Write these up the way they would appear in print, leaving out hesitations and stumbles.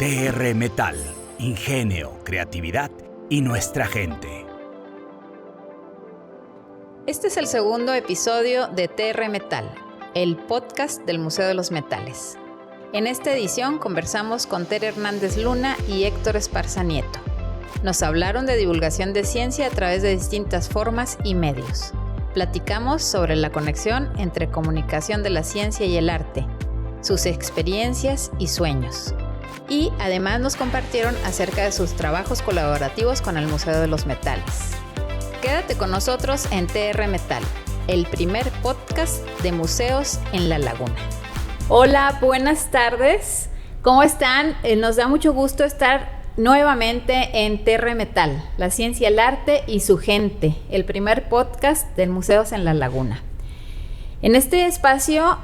TR Metal, ingenio, creatividad y nuestra gente. Este es el segundo episodio de TR Metal, el podcast del Museo de los Metales. En esta edición conversamos con Tere Hernández Luna y Héctor Esparza Nieto. Nos hablaron de divulgación de ciencia a través de distintas formas y medios. Platicamos sobre la conexión entre comunicación de la ciencia y el arte, sus experiencias y sueños. Y además nos compartieron acerca de sus trabajos colaborativos con el Museo de los Metales. Quédate con nosotros en TR Metal, el primer podcast de museos en La Laguna. Hola, buenas tardes. ¿Cómo están? Nos da mucho gusto estar nuevamente en TR Metal, la ciencia, el arte y su gente, el primer podcast de museos en La Laguna. En este espacio,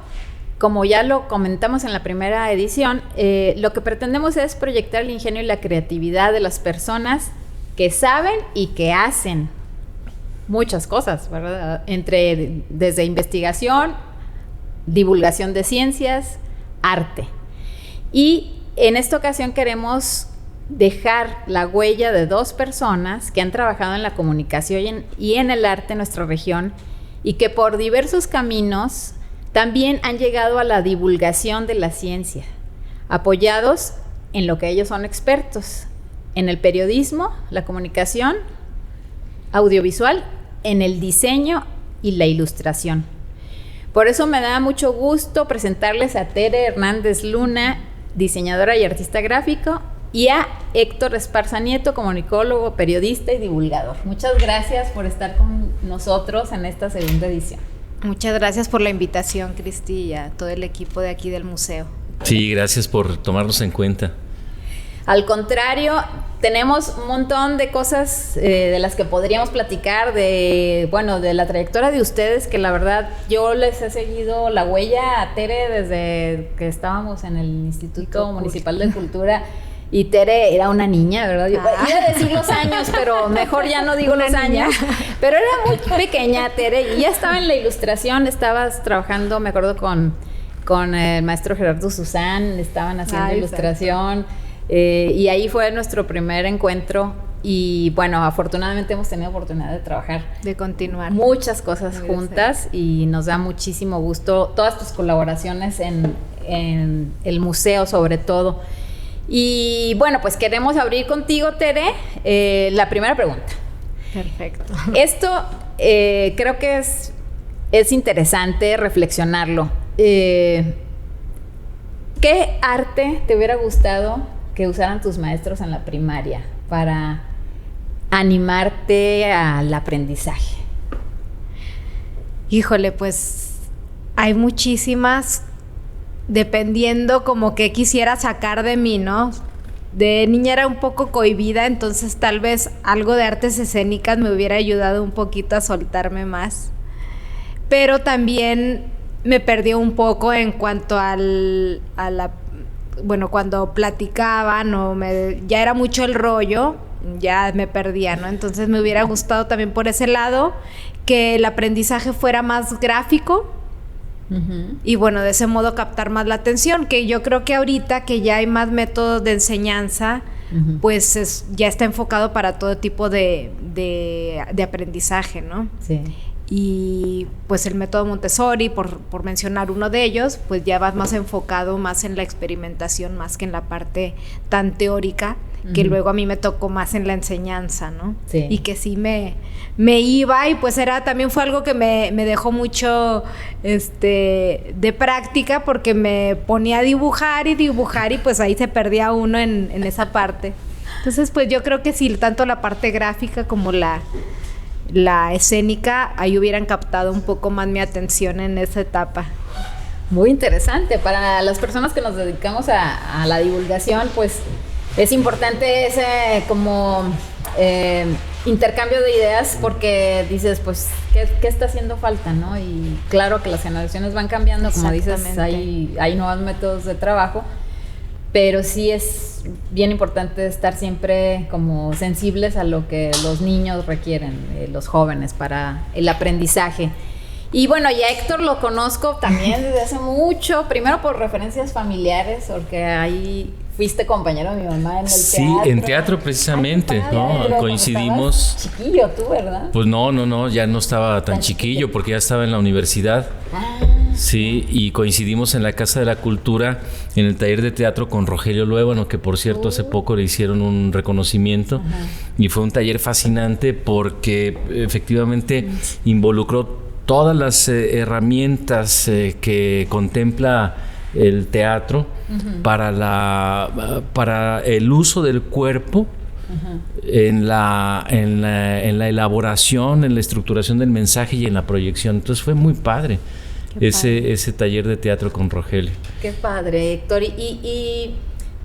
como ya lo comentamos en la primera edición, lo que pretendemos es proyectar el ingenio y la creatividad de las personas que saben y que hacen muchas cosas, ¿verdad? Desde investigación, divulgación de ciencias, arte. Y en esta ocasión queremos dejar la huella de dos personas que han trabajado en la comunicación y en el arte en nuestra región y que por diversos caminos también han llegado a la divulgación de la ciencia, apoyados en lo que ellos son expertos, en el periodismo, la comunicación audiovisual, en el diseño y la ilustración. Por eso me da mucho gusto presentarles a Tere Hernández Luna, diseñadora y artista gráfico, y a Héctor Esparza Nieto, comunicólogo, periodista y divulgador. Muchas gracias por estar con nosotros en esta segunda edición. Muchas gracias por la invitación, Cristi, y a todo el equipo de aquí del museo. Sí, gracias por tomarnos en cuenta. Al contrario, tenemos un montón de cosas de las que podríamos platicar, de la trayectoria de ustedes, que la verdad yo les he seguido la huella a Tere desde que estábamos en el Instituto Municipal de Cultura. Y Tere era una niña, ¿verdad? Yo iba a decir los años, pero mejor ya no digo los años. Pero era muy pequeña Tere y ya estaba en la ilustración, estabas trabajando, me acuerdo, con el maestro Gerardo Susán, estaban haciendo ilustración. Y ahí fue nuestro primer encuentro. Y bueno, afortunadamente hemos tenido oportunidad de trabajar. De continuar. Muchas cosas juntas y nos da muchísimo gusto todas tus colaboraciones en el museo sobre todo. Y bueno, pues queremos abrir contigo, Tere, la primera pregunta. Perfecto. Esto creo que es interesante reflexionarlo. ¿Qué arte te hubiera gustado que usaran tus maestros en la primaria para animarte al aprendizaje? Híjole, pues hay muchísimas, dependiendo como que quisiera sacar de mí, ¿no? De niña era un poco cohibida, entonces tal vez algo de artes escénicas me hubiera ayudado un poquito a soltarme más. Pero también me perdí un poco en cuanto cuando platicaban ya era mucho el rollo, ya me perdía, ¿no? Entonces me hubiera gustado también por ese lado que el aprendizaje fuera más gráfico. Uh-huh. Y bueno, de ese modo captar más la atención, que yo creo que ahorita que ya hay más métodos de enseñanza, uh-huh, pues ya está enfocado para todo tipo de aprendizaje, ¿no? Sí. Y pues el método Montessori, por mencionar uno de ellos, pues ya va más enfocado más en la experimentación, más que en la parte tan teórica, que uh-huh, luego a mí me tocó más en la enseñanza, ¿no? Sí. Y que sí me iba, y pues también fue algo que me dejó mucho de práctica, porque me ponía a dibujar y pues ahí se perdía uno en esa parte. Entonces pues yo creo que sí, tanto la parte gráfica como la escénica ahí hubieran captado un poco más mi atención en esa etapa. Muy interesante. Para las personas que nos dedicamos a la divulgación, pues es importante ese intercambio de ideas, porque dices, pues, ¿qué está haciendo falta, no? Y claro que las generaciones van cambiando, como dices, hay nuevos métodos de trabajo, pero sí es bien importante estar siempre como sensibles a lo que los niños requieren, los jóvenes, para el aprendizaje. Y bueno, ya Héctor lo conozco también desde hace mucho, primero por referencias familiares, porque ahí fuiste compañero de mi mamá en el sí, teatro. Sí, en teatro precisamente, padre, ¿no? Coincidimos. Chiquillo tú, ¿verdad? Pues no, ya no estaba tan chiquillo porque ya estaba en la universidad. Sí, y coincidimos en la Casa de la Cultura, en el taller de teatro con Rogelio Luébano, que por cierto hace poco le hicieron un reconocimiento. Y fue un taller fascinante porque efectivamente involucró todas las herramientas que contempla el teatro para el uso del cuerpo en la elaboración, en la estructuración del mensaje y en la proyección. Entonces fue muy padre ese taller de teatro con Rogelio. Qué padre, Héctor. Y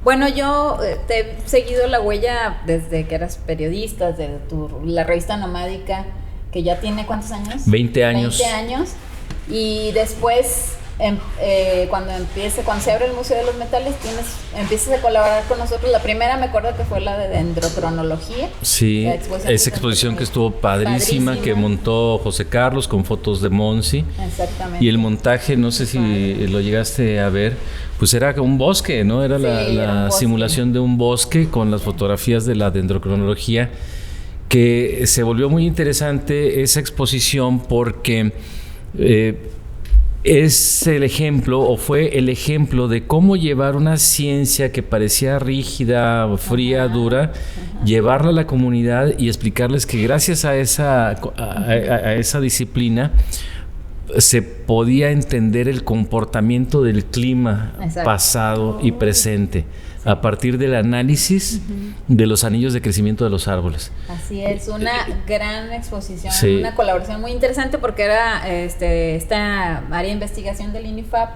bueno, yo te he seguido la huella desde que eras periodista, de la revista Nomádica, que ya tiene ¿cuántos años? 20 años. 20 años. Y después, cuando se abre el Museo de los Metales, empiezas a colaborar con nosotros. La primera me acuerdo que fue la de dendrocronología. Sí, esa exposición que estuvo padrísima, que montó José Carlos con fotos de Monsi. Exactamente. Y el montaje, no sé si lo llegaste a ver, pues era un bosque, ¿no? Era la simulación de un bosque con las fotografías de la dendrocronología, que se volvió muy interesante esa exposición porque es el ejemplo, o fue el ejemplo de cómo llevar una ciencia que parecía rígida, fría, dura, llevarla a la comunidad y explicarles que gracias a esa disciplina se podía entender el comportamiento del clima pasado y presente a partir del análisis de los anillos de crecimiento de los árboles. Así es, una gran exposición, sí. Una colaboración muy interesante porque era esta área de investigación del INIFAP.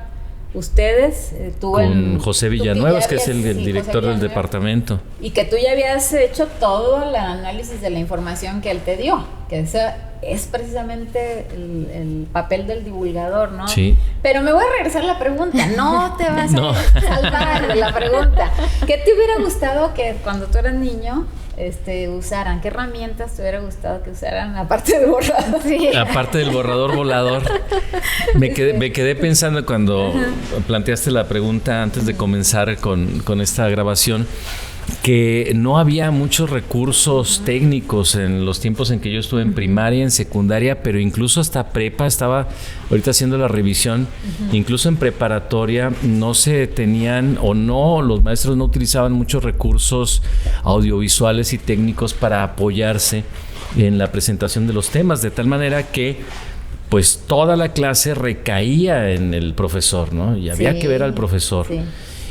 Ustedes, con José Villanueva, que es el director del departamento. Y que tú ya habías hecho todo el análisis de la información que él te dio, que eso es precisamente el papel del divulgador, ¿no? Sí. Pero me voy a regresar a la pregunta, no te vas a salvar de la pregunta. ¿Qué te hubiera gustado que cuando tú eras niño usaran? ¿Qué herramientas te hubiera gustado que usaran aparte del borrador? Sí. Aparte del borrador volador. Me quedé pensando cuando planteaste la pregunta antes de comenzar con esta grabación, que no había muchos recursos técnicos en los tiempos en que yo estuve en primaria, en secundaria, pero incluso hasta prepa. Estaba ahorita haciendo la revisión, incluso en preparatoria no se tenían, o no, los maestros no utilizaban muchos recursos audiovisuales y técnicos para apoyarse en la presentación de los temas, de tal manera que pues toda la clase recaía en el profesor, ¿no? Y había que ver al profesor. Sí.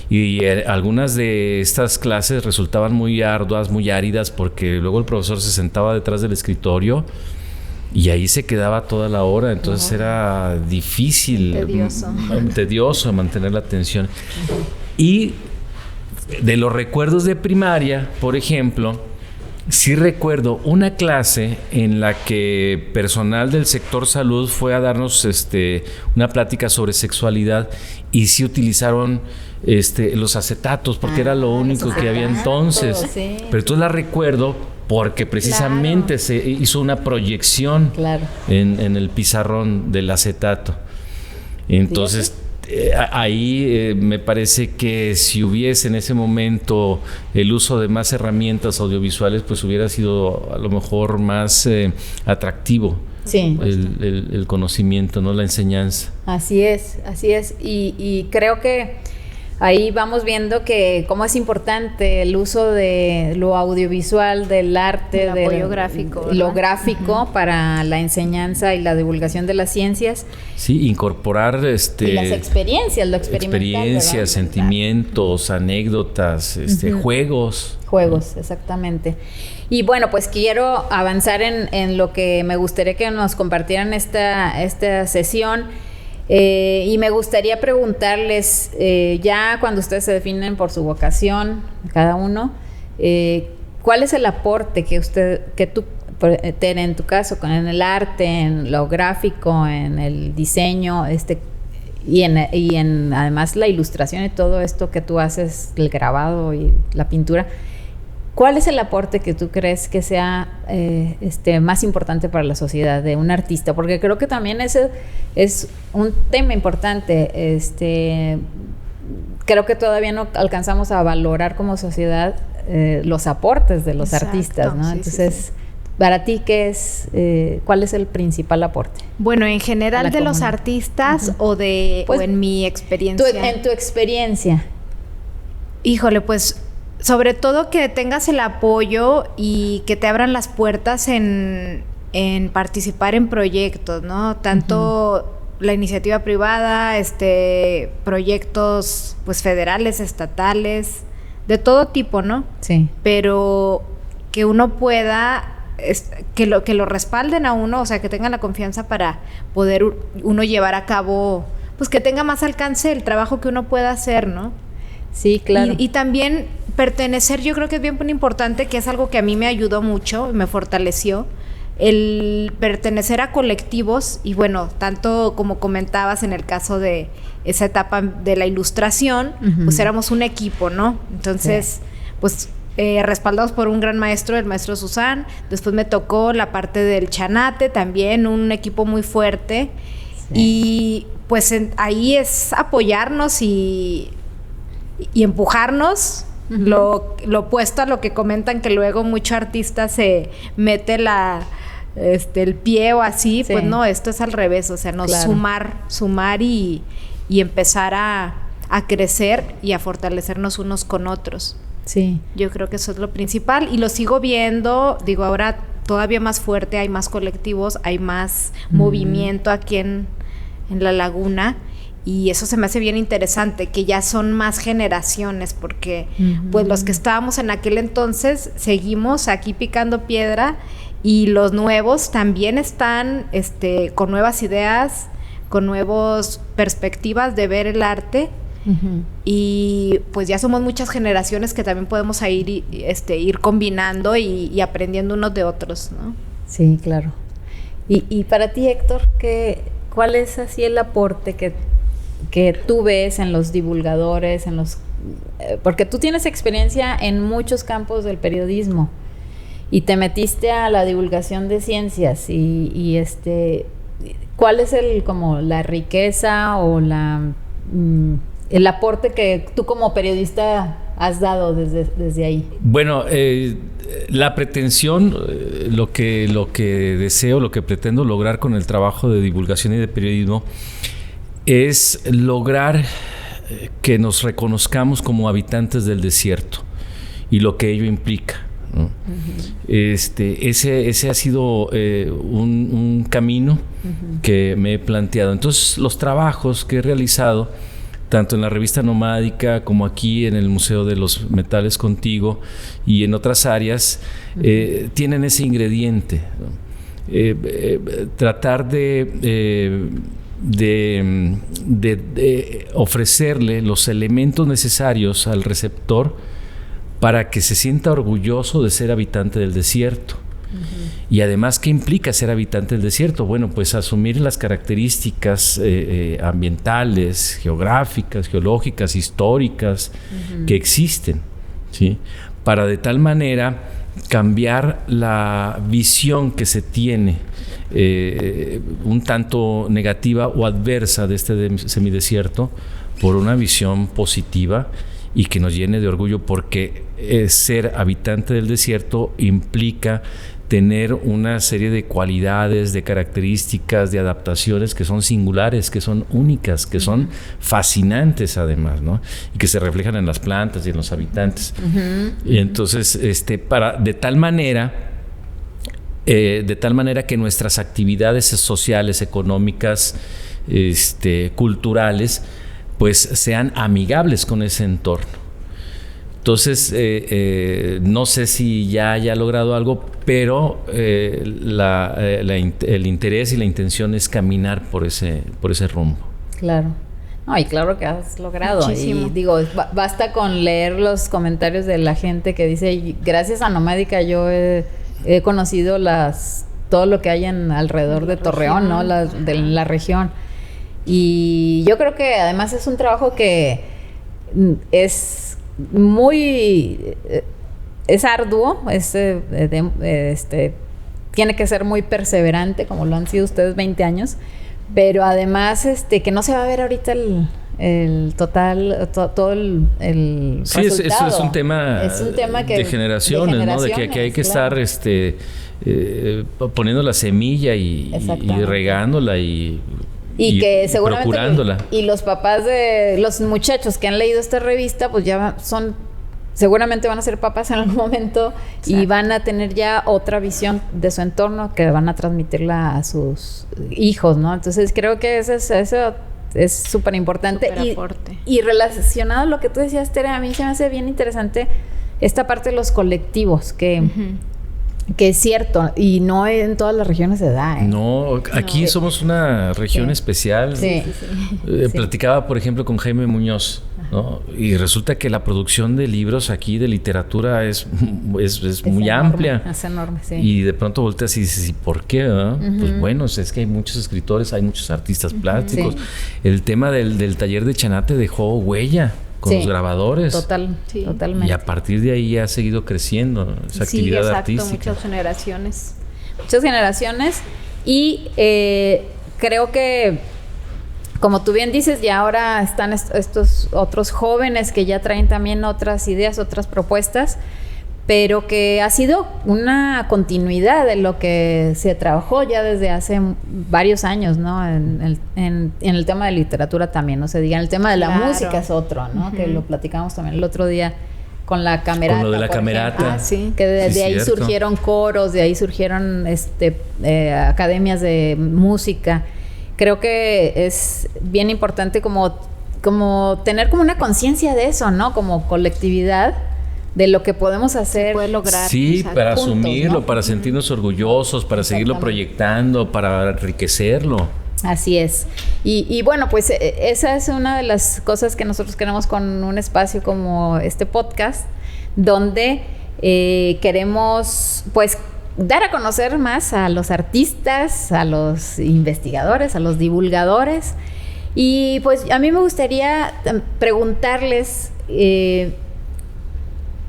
Y algunas de estas clases resultaban muy arduas, muy áridas, porque luego el profesor se sentaba detrás del escritorio y ahí se quedaba toda la hora. Entonces era difícil, tedioso mantener la atención. Y de los recuerdos de primaria, por ejemplo, sí recuerdo una clase en la que personal del sector salud fue a darnos una plática sobre sexualidad, y sí utilizaron los acetatos porque era lo único que había entonces. Sí. Pero entonces la recuerdo porque precisamente se hizo una proyección en el pizarrón del acetato. Entonces ahí me parece que si hubiese en ese momento el uso de más herramientas audiovisuales, pues hubiera sido a lo mejor más atractivo. Sí. El conocimiento, ¿no? La enseñanza. Así es. Y creo que ahí vamos viendo que cómo es importante el uso de lo audiovisual, del arte, del apoyo gráfico, lo gráfico para la enseñanza y la divulgación de las ciencias. Sí, incorporar y las experiencias, lo experimental. Experiencias, sentimientos, anécdotas, juegos. Juegos, exactamente. Y bueno, pues quiero avanzar en lo que me gustaría que nos compartieran esta sesión. Y me gustaría preguntarles, ya cuando ustedes se definen por su vocación, cada uno, ¿cuál es el aporte que tú, Tere, en tu caso, en el arte, en lo gráfico, en el diseño, y en además la ilustración y todo esto que tú haces, el grabado y la pintura? ¿cuál es el aporte que tú crees que sea más importante para la sociedad de un artista? Porque creo que también ese es un tema importante. Creo que todavía no alcanzamos a valorar como sociedad los aportes de los artistas, ¿no? Sí, entonces, sí. para ti, ¿cuál es el principal aporte? Bueno, en general de los artistas o en mi experiencia. En tu experiencia. Híjole, pues sobre todo que tengas el apoyo y que te abran las puertas en participar en proyectos, ¿no? Tanto la iniciativa privada, proyectos pues federales, estatales, de todo tipo, ¿no? Sí. Pero que uno pueda, que lo respalden a uno, o sea, que tengan la confianza para poder uno llevar a cabo, pues que tenga más alcance el trabajo que uno pueda hacer, ¿no? Sí, claro. Y también pertenecer, yo creo que es bien importante, que es algo que a mí me ayudó mucho, me fortaleció, el pertenecer a colectivos. Y bueno, tanto como comentabas en el caso de esa etapa de la ilustración, pues éramos un equipo, ¿no? Entonces, pues respaldados por un gran maestro, el maestro Susan. Después me tocó la parte del chanate, también un equipo muy fuerte. Y pues ahí es apoyarnos y empujarnos. Lo opuesto a lo que comentan, que luego mucho artista se mete el pie o así, pues no, esto es al revés, o sea, sumar y empezar a crecer y a fortalecernos unos con otros. Sí. Yo creo que eso es lo principal y lo sigo viendo, digo, ahora todavía más fuerte, hay más colectivos, hay más movimiento aquí en La Laguna. Y eso se me hace bien interesante, que ya son más generaciones, porque pues los que estábamos en aquel entonces seguimos aquí picando piedra, y los nuevos también están con nuevas ideas, con nuevas perspectivas de ver el arte. Y pues ya somos muchas generaciones que también podemos ir combinando y aprendiendo unos de otros, ¿no? Sí, claro. Y para ti, Héctor, ¿cuál es así el aporte que tú ves en los divulgadores, porque tú tienes experiencia en muchos campos del periodismo y te metiste a la divulgación de ciencias y ¿cuál es la riqueza o el aporte que tú como periodista has dado desde ahí? Bueno, la pretensión, lo que deseo, lo que pretendo lograr con el trabajo de divulgación y de periodismo es lograr que nos reconozcamos como habitantes del desierto y lo que ello implica, ¿no? Ese ha sido un camino que me he planteado. Entonces, los trabajos que he realizado, tanto en la revista Nomádica como aquí en el Museo de los Metales contigo y en otras áreas, tienen ese ingrediente, ¿no? Tratar de ofrecerle los elementos necesarios al receptor para que se sienta orgulloso de ser habitante del desierto. Y además, ¿qué implica ser habitante del desierto? Bueno, pues asumir las características ambientales, geográficas, geológicas, históricas que existen, ¿sí? Para de tal manera cambiar la visión que se tiene un tanto negativa o adversa de este semidesierto por una visión positiva y que nos llene de orgullo, porque ser habitante del desierto implica tener una serie de cualidades, de características, de adaptaciones que son singulares, que son únicas, que son fascinantes además, ¿no? Y que se reflejan en las plantas y en los habitantes. Y entonces, de tal manera que nuestras actividades sociales, económicas, culturales, pues sean amigables con ese entorno. Entonces, no sé si ya haya logrado algo, pero el interés y la intención es caminar por ese rumbo. Claro. No, y claro que has logrado. Muchísimo. Y digo, basta con leer los comentarios de la gente que dice, gracias a Nomádica yo he conocido todo lo que hay alrededor de Torreón, ¿no? De la región. Y yo creo que además es un trabajo que es muy es arduo, tiene que ser muy perseverante, como lo han sido ustedes 20 años, pero además que no se va a ver ahorita el total, todo el sí, resultado. Es un tema de generaciones, ¿no? De que hay que claro. estar poniendo la semilla y regándola y que seguramente procurándola. Y los papás de los muchachos que han leído esta revista, pues ya seguramente van a ser papás en algún momento. Exacto. Y van a tener ya otra visión de su entorno que van a transmitirla a sus hijos, ¿no? Entonces creo que eso es súper importante. Y relacionado a lo que tú decías, Tere, a mí se me hace bien interesante esta parte de los colectivos, que es cierto, y no en todas las regiones se da. No, aquí somos una región especial. Sí. Platicaba, por ejemplo, con Jaime Muñoz, ¿no? Y resulta que la producción de libros aquí, de literatura, es muy amplia. Es enorme, sí. Y de pronto volteas y dices, ¿y por qué? Pues bueno, es que hay muchos escritores, hay muchos artistas plásticos. Sí. El tema del taller de Chanate dejó huella con los grabadores. Totalmente. Y a partir de ahí ha seguido creciendo esa actividad artística. Muchas generaciones. Y creo que, como tú bien dices, ya ahora están estos otros jóvenes que ya traen también otras ideas, otras propuestas, pero que ha sido una continuidad de lo que se trabajó ya desde hace varios años, ¿no? En el tema de literatura también, no se diga, en el tema de la música es otro, ¿no? Que lo platicamos también el otro día con la camerata. Con lo de la camerata. Que de ahí surgieron coros, de ahí surgieron academias de música. Creo que es bien importante como tener como una conciencia de eso, ¿no? Como colectividad, de lo que podemos hacer. Se puede lograr. Sí, para asumirlo, ¿no? Para sentirnos orgullosos, para seguirlo proyectando, para enriquecerlo. Así es. Y bueno, pues esa es una de las cosas que nosotros queremos con un espacio como este podcast, donde queremos, pues, dar a conocer más a los artistas, a los investigadores, a los divulgadores. Y pues a mí me gustaría preguntarles,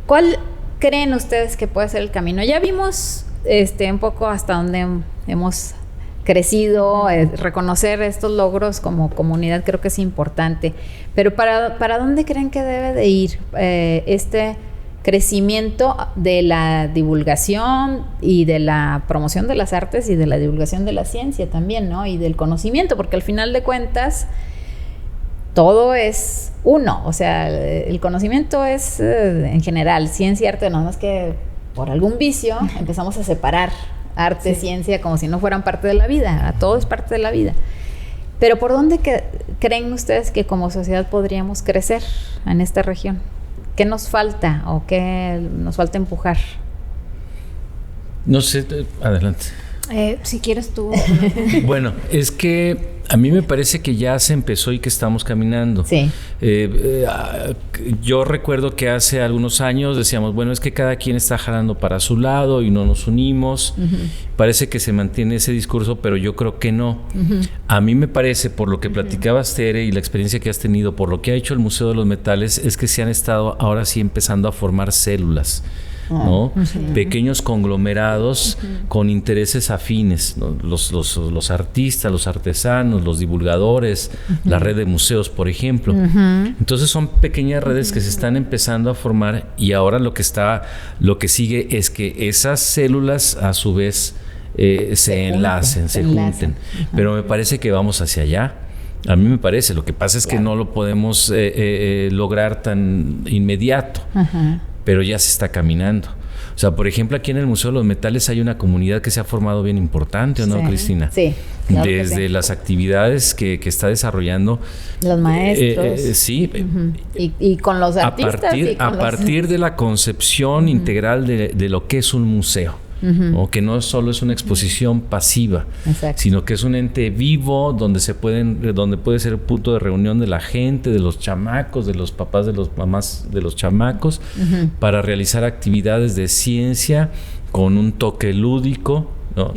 ¿cuál creen ustedes que puede ser el camino? Ya vimos un poco hasta dónde hemos crecido, reconocer estos logros como comunidad creo que es importante, pero ¿para dónde creen que debe de ir este crecimiento de la divulgación y de la promoción de las artes y de la divulgación de la ciencia también, ¿no? Y del conocimiento, porque al final de cuentas todo es uno, o sea, el conocimiento es en general, ciencia y arte, no más que por algún vicio empezamos a separar arte, ciencia, como si no fueran parte de la vida, todo es parte de la vida. Pero ¿por dónde creen ustedes que como sociedad podríamos crecer en esta región? ¿Qué nos falta o qué nos falta empujar? No sé, adelante. Si quieres tú. Bueno, es que a mí me parece que ya se empezó y que estamos caminando. Sí. Yo recuerdo que hace algunos años decíamos, bueno, es que cada quien está jalando para su lado y no nos unimos. Parece que se mantiene ese discurso, pero yo creo que no. A mí me parece, por lo que platicabas, Tere, y la experiencia que has tenido, por lo que ha hecho el Museo de los Metales, es que se han estado ahora sí empezando a formar células, ¿no? Pequeños conglomerados con intereses afines, ¿no? Los artistas, los artesanos, los divulgadores, la red de museos, por ejemplo. Entonces son pequeñas redes que se están empezando a formar, y ahora lo que sigue es que esas células a su vez se enlacen, se junten. Pero me parece que vamos hacia allá. A mí me parece. Lo que pasa es que no lo podemos lograr tan inmediato. Pero ya se está caminando. O sea, por ejemplo, aquí en el Museo de los Metales hay una comunidad que se ha formado bien importante, ¿no, Cristina? Sí. Claro, desde las actividades que está desarrollando. Los maestros. Sí. Y con los artistas. A partir de la concepción integral de lo que es un museo. O que no solo es una exposición pasiva, sino que es un ente vivo donde puede ser el punto de reunión de la gente, de los chamacos, de los papás, de los mamás de los chamacos, para realizar actividades de ciencia con un toque lúdico, ¿no?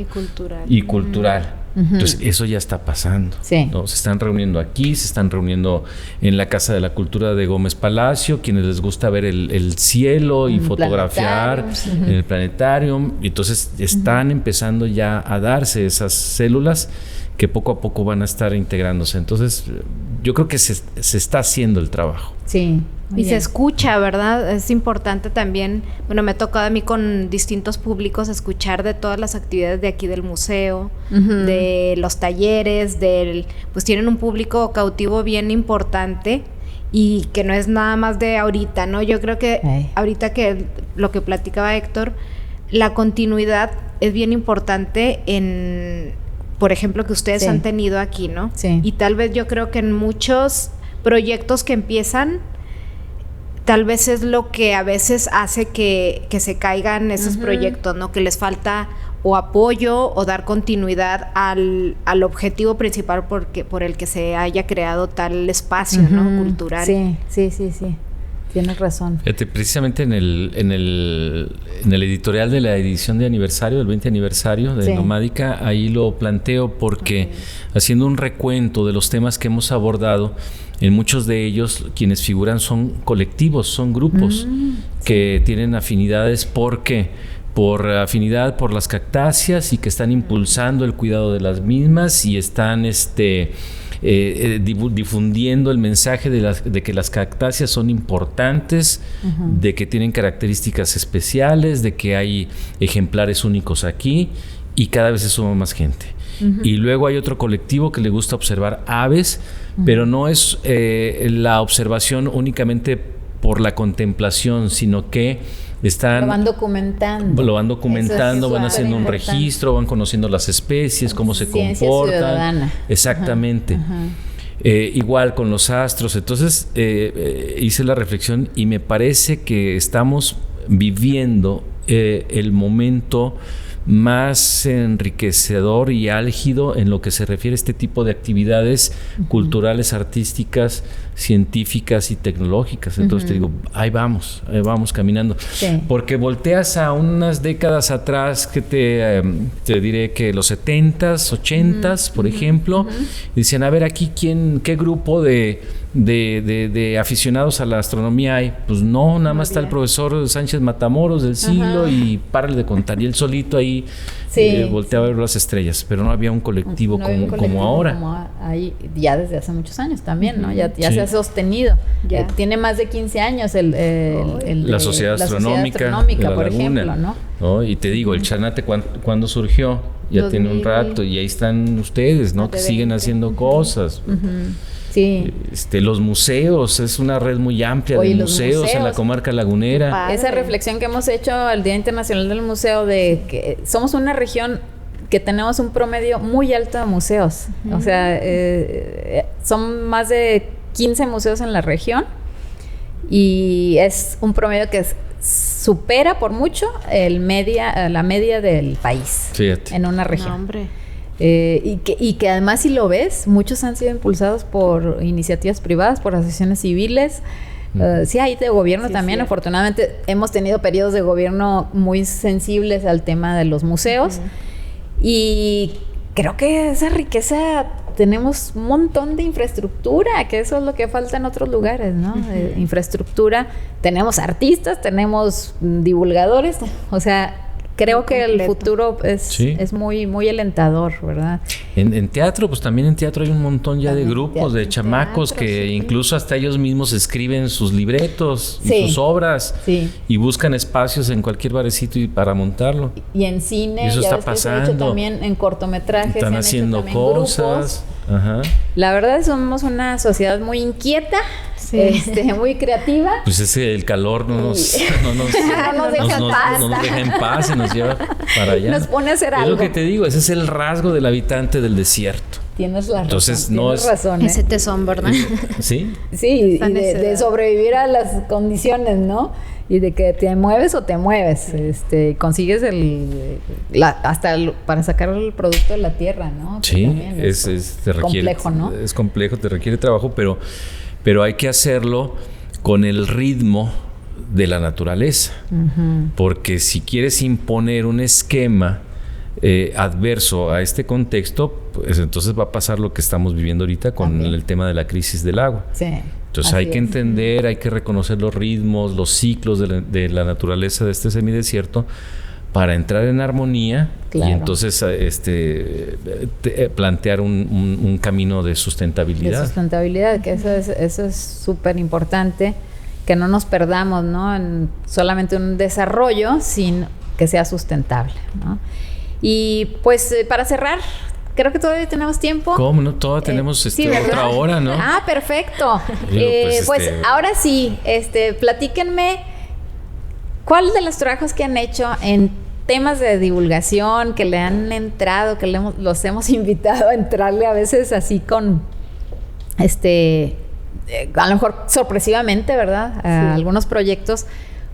Y cultural. Entonces, eso ya está pasando. Sí. ¿no? Se están reuniendo aquí, se están reuniendo en la Casa de la Cultura de Gómez Palacio, quienes les gusta ver el cielo y fotografiar en el planetario. Y entonces están empezando ya a darse esas células que poco a poco van a estar integrándose. Entonces, yo creo que se está haciendo el trabajo. Sí. Y se escucha, ¿verdad? Es importante también, bueno, me ha tocado a mí con distintos públicos escuchar de todas las actividades de aquí del museo, de los talleres, pues tienen un público cautivo bien importante y que no es nada más de ahorita, ¿no? Yo creo que ahorita que lo que platicaba Héctor, la continuidad es bien importante en, por ejemplo, que ustedes han tenido aquí, ¿no? Sí. Y tal vez yo creo que en muchos proyectos que empiezan, tal vez es lo que a veces hace que se caigan esos proyectos, ¿no? Que les falta o apoyo o dar continuidad al objetivo principal por el que se haya creado tal espacio, ¿no? Cultural. Sí. Tienes razón. Fíjate, precisamente en el editorial de la edición de aniversario, del 20 aniversario de Nomádica, ahí lo planteo porque haciendo un recuento de los temas que hemos abordado, en muchos de ellos quienes figuran son colectivos, son grupos que tienen afinidades. ¿Por qué? Por afinidad por las cactáceas y que están impulsando el cuidado de las mismas y están difundiendo el mensaje de que las cactáceas son importantes, de que tienen características especiales, de que hay ejemplares únicos aquí y cada vez se suma más gente. Y luego hay otro colectivo que le gusta observar aves, pero no es la observación únicamente por la contemplación, sino que lo van documentando, van haciendo un registro, van conociendo las especies, cómo se comportan. Ciudadana. Exactamente. Igual con los astros. Entonces hice la reflexión y me parece que estamos viviendo el momento más enriquecedor y álgido en lo que se refiere a este tipo de actividades culturales, artísticas, científicas y tecnológicas. Entonces te digo, ahí vamos caminando. Sí. Porque volteas a unas décadas atrás, que te diré que los 70s, 80s, por ejemplo, y decían, a ver, aquí qué grupo de aficionados a la astronomía hay. Pues no, nada más está el profesor Sánchez Matamoros del siglo y párale de contar. Y él solito ahí volteaba a ver las estrellas, pero no había un colectivo como ahora. Como ahí, ya desde hace muchos años también, ¿no? Ya se ha sostenido. Tiene más de 15 años la Sociedad Astronómica de por la ejemplo, Laguna, ¿no? Y te digo, el Chanate, ¿cuándo surgió? Ya tiene un rato y ahí están ustedes, ¿no? Que siguen haciendo cosas. Sí. Los museos, es una red muy amplia de museos en la comarca lagunera. Esa reflexión que hemos hecho al Día Internacional del Museo, de que somos una región que tenemos un promedio muy alto de museos. O sea, son más de 15 museos en la región y es un promedio que supera por mucho la media del país. Fíjate. En una región. No, hombre. Y que además, si lo ves, muchos han sido impulsados por iniciativas privadas, por asociaciones civiles. Sí, hay de gobierno también. Afortunadamente hemos tenido periodos de gobierno muy sensibles al tema de los museos. Y creo que esa riqueza, tenemos un montón de infraestructura, que eso es lo que falta en otros lugares, ¿no? Infraestructura, tenemos artistas, tenemos divulgadores, o sea, creo que el futuro es muy, muy alentador, ¿verdad? En teatro, pues también en teatro hay un montón ya de grupos, de chamacos que incluso hasta ellos mismos escriben sus libretos y sus obras y buscan espacios en cualquier barecito para montarlo. Y en cine, y eso está pasando. Se ha hecho también en cortometrajes. Están haciendo cosas. Ajá. La verdad, somos una sociedad muy inquieta, muy creativa. Pues el calor no nos deja en paz y nos lleva para allá. Nos pone a hacer algo. Es lo que te digo, ese es el rasgo del habitante del desierto. Tienes la razón. Entonces, tienes razón. Ese tesón, ¿verdad? Sí. Sí, y de sobrevivir a las condiciones, ¿no? Y de que te mueves o te mueves, consigues para sacar el producto de la tierra, ¿no? Sí, te requiere, complejo, ¿no? Es complejo, te requiere trabajo, pero hay que hacerlo con el ritmo de la naturaleza. Porque si quieres imponer un esquema adverso a este contexto, pues entonces va a pasar lo que estamos viviendo ahorita con el tema de la crisis del agua. Sí. Entonces hay que entender, hay que reconocer los ritmos, los ciclos de la naturaleza de este semidesierto para entrar en armonía y entonces plantear un camino de sustentabilidad. De sustentabilidad, que eso es súper importante, que no nos perdamos, ¿no? En solamente un desarrollo sin que sea sustentable, ¿no? Y pues para cerrar, creo que todavía tenemos tiempo. ¿Cómo no? Todavía tenemos otra hora, ¿no? Ah, perfecto. Pues ahora sí, platíquenme cuál de los trabajos que han hecho en temas de divulgación, que le han entrado, que los hemos invitado a entrarle a veces así con, a lo mejor sorpresivamente, ¿verdad? A algunos proyectos.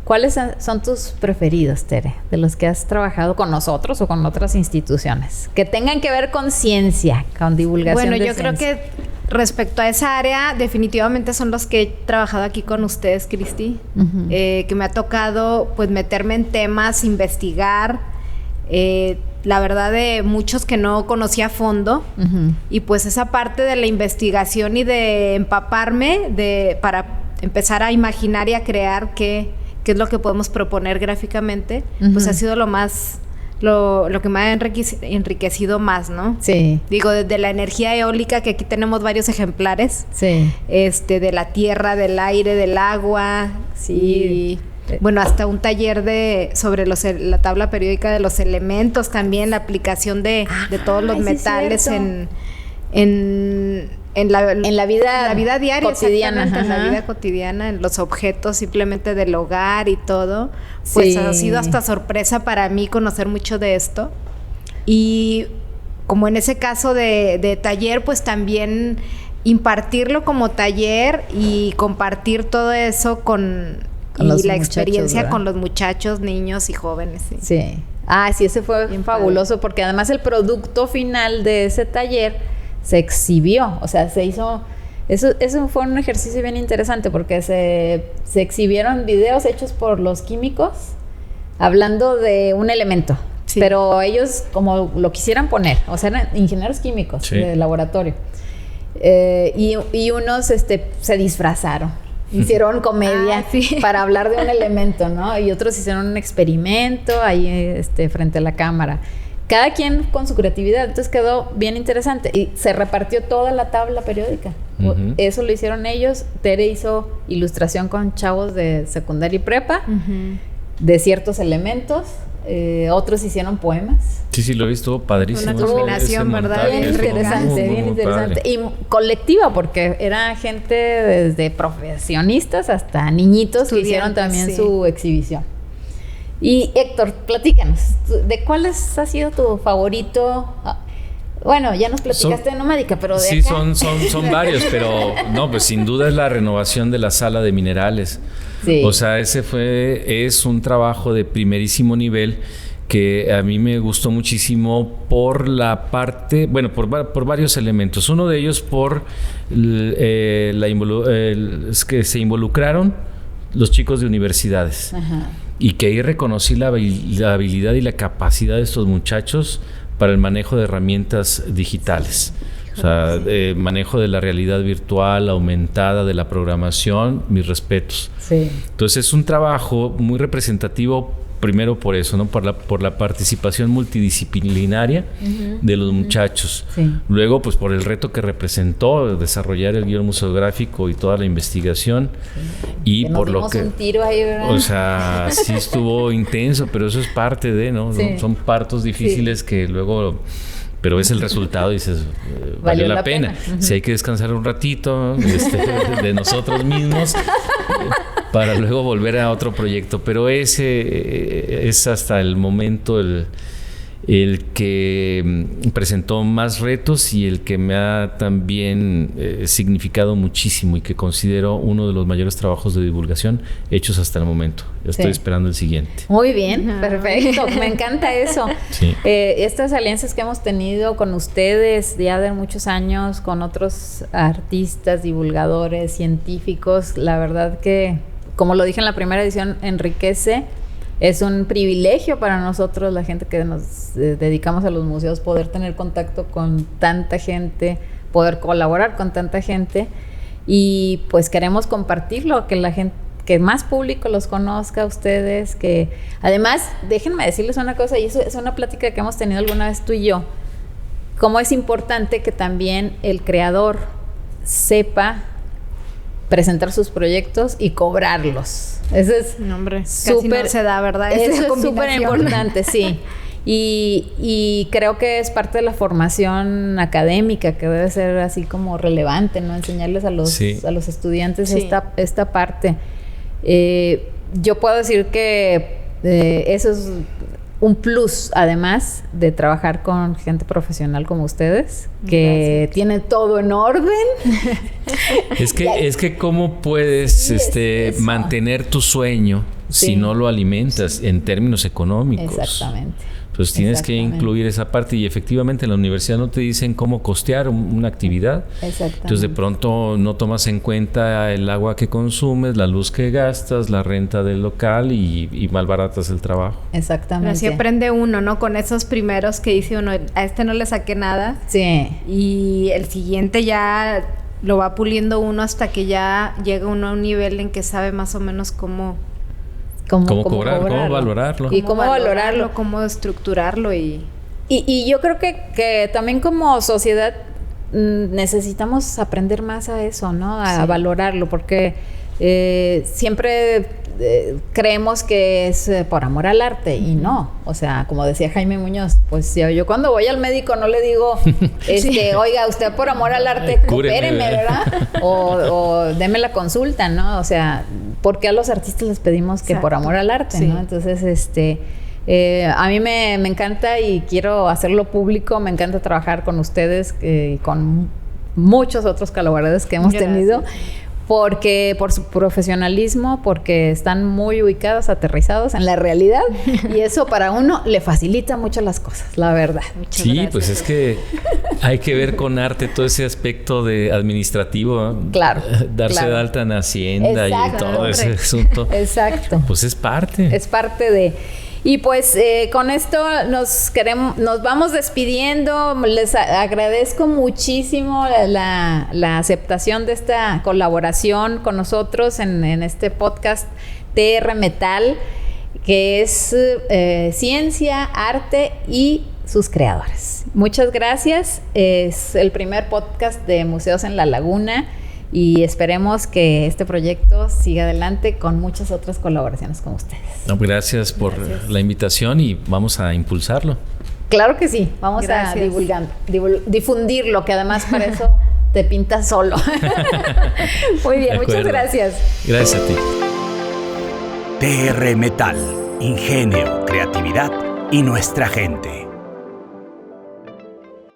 ¿Cuáles son tus preferidos, Tere, de los que has trabajado con nosotros o con otras instituciones? Que tengan que ver con ciencia, con divulgación de ciencia. Bueno, yo creo que respecto a esa área, definitivamente son los que he trabajado aquí con ustedes, Cristi. Uh-huh. Que me ha tocado, pues, meterme en temas, investigar, la verdad, de muchos que no conocía a fondo. Uh-huh. Y pues esa parte de la investigación y de empaparme para empezar a imaginar y a crear qué es lo que podemos proponer gráficamente, uh-huh, pues ha sido lo que me ha enriquecido más, ¿no? Sí. Digo, desde la energía eólica, que aquí tenemos varios ejemplares, sí, de la tierra, del aire, del agua, sí, bueno, hasta un taller sobre la tabla periódica de los elementos, también la aplicación de todos los metales en la vida diaria, cotidiana, en la vida cotidiana, en los objetos simplemente del hogar y todo. Pues sí, ha sido hasta sorpresa para mí conocer mucho de esto. Y como en ese caso de taller, pues también impartirlo como taller y compartir todo eso con la experiencia, ¿verdad?, con los muchachos, niños y jóvenes. Sí. Sí. Sí, ese fue bien fabuloso, porque además el producto final de ese taller se exhibió, o sea, se hizo, eso fue un ejercicio bien interesante, porque se exhibieron videos hechos por los químicos hablando de un elemento, sí, pero ellos como lo quisieran poner, o sea, eran ingenieros químicos, sí, de laboratorio, y unos se disfrazaron, hicieron comedia para hablar de un elemento, ¿no? Y otros hicieron un experimento ahí frente a la cámara. Cada quien con su creatividad, entonces quedó bien interesante. Y se repartió toda la tabla periódica. Uh-huh. Eso lo hicieron ellos. Tere hizo ilustración con chavos de secundaria y prepa, uh-huh, de ciertos elementos. Otros hicieron poemas. Sí, lo he visto, padrísimo. Una combinación, ¿verdad? Bien interesante, bien interesante. Y colectiva, porque era gente desde profesionistas hasta niñitos que hicieron también su exhibición. Y Héctor, platícanos, ¿de cuál ha sido tu favorito? Bueno, ya nos platicaste de Nomádica, pero de acá. Son varios, pero no, pues sin duda es la renovación de la sala de minerales. Sí. O sea, es un trabajo de primerísimo nivel que a mí me gustó muchísimo por la parte, bueno, por varios elementos. Uno de ellos por es que se involucraron los chicos de universidades. Ajá. Y que ahí reconocí la habilidad y la capacidad de estos muchachos para el manejo de herramientas digitales. O sea, manejo de la realidad virtual, aumentada, de la programación, mis respetos. Sí. Entonces es un trabajo muy representativo, primero por eso, ¿no? Por la participación multidisciplinaria, uh-huh, de los muchachos. Sí. Luego, pues por el reto que representó desarrollar el guión museográfico y toda la investigación. Sí. Y que por lo que un tiro ahí, ¿verdad? O sea, sí estuvo intenso, pero eso es parte de, ¿no? Sí. Son partos difíciles, sí, que luego, pero es el resultado y dices, valió la pena. Uh-huh. Si hay que descansar un ratito de nosotros mismos para luego volver a otro proyecto, pero ese es hasta el momento el que presentó más retos y el que me ha también significado muchísimo y que considero uno de los mayores trabajos de divulgación hechos hasta el momento. Ya estoy esperando el siguiente. Muy bien, perfecto. Me encanta eso. Sí. Estas alianzas que hemos tenido con ustedes ya de muchos años, con otros artistas, divulgadores, científicos, la verdad que, como lo dije en la primera edición, enriquece es un privilegio para nosotros, la gente que nos dedicamos a los museos, poder tener contacto con tanta gente, poder colaborar con tanta gente, y pues queremos compartirlo, que la gente, que más público los conozca a ustedes, que además, déjenme decirles una cosa, y eso es una plática que hemos tenido alguna vez tú y yo, cómo es importante que también el creador sepa presentar sus proyectos y cobrarlos. Eso es casi no se da, ¿verdad? Eso es súper importante, sí. Y creo que es parte de la formación académica, que debe ser así como relevante, ¿no? Enseñarles a los estudiantes esta parte. Yo puedo decir que eso es un plus, además de trabajar con gente profesional como ustedes, que tiene todo en orden. Es que ¿cómo puedes mantener tu sueño si no lo alimentas en términos económicos? Exactamente. Pues tienes que incluir esa parte, y efectivamente en la universidad no te dicen cómo costear una actividad. Exactamente. Entonces de pronto no tomas en cuenta el agua que consumes, la luz que gastas, la renta del local, y malbaratas el trabajo. Exactamente. Pero así aprende uno, ¿no? Con esos primeros que dice uno, a este no le saqué nada. Sí. Y el siguiente ya lo va puliendo uno hasta que ya llega uno a un nivel en que sabe más o menos cómo cobrar, cómo valorarlo. Y cómo valorarlo, cómo estructurarlo. Y yo creo que también como sociedad necesitamos aprender más a eso, ¿no? A valorarlo, porque siempre creemos que es por amor al arte, y no. O sea, como decía Jaime Muñoz, pues yo cuando voy al médico no le digo, oiga, usted por amor al arte, coopéreme, ¿verdad? O deme la consulta, ¿no? O sea, ¿por qué a los artistas les pedimos que por amor al arte, ¿no? Entonces, a mí me encanta, y quiero hacerlo público, me encanta trabajar con ustedes, con muchos otros colaboradores que hemos tenido, porque por su profesionalismo, porque están muy ubicados, aterrizados en la realidad, y eso para uno le facilita mucho las cosas, la verdad. Muchas gracias. Pues es que hay que ver con arte todo ese aspecto de administrativo, ¿no? Claro. Darse de alta en Hacienda. Exacto, y todo ese asunto. Exacto. Pues es parte. Es parte de... Y pues con esto nos vamos despidiendo. Les agradezco muchísimo la aceptación de esta colaboración con nosotros en este podcast TR Metal, que es ciencia, arte y sus creadores. Muchas gracias. Es el primer podcast de Museos en la Laguna, y esperemos que este proyecto siga adelante con muchas otras colaboraciones con ustedes. Gracias por la invitación, y vamos a impulsarlo. Claro que sí, vamos a difundirlo, que además para eso te pintas solo. Muy bien, muchas gracias. Gracias a ti. TR Metal, ingenio, creatividad y nuestra gente.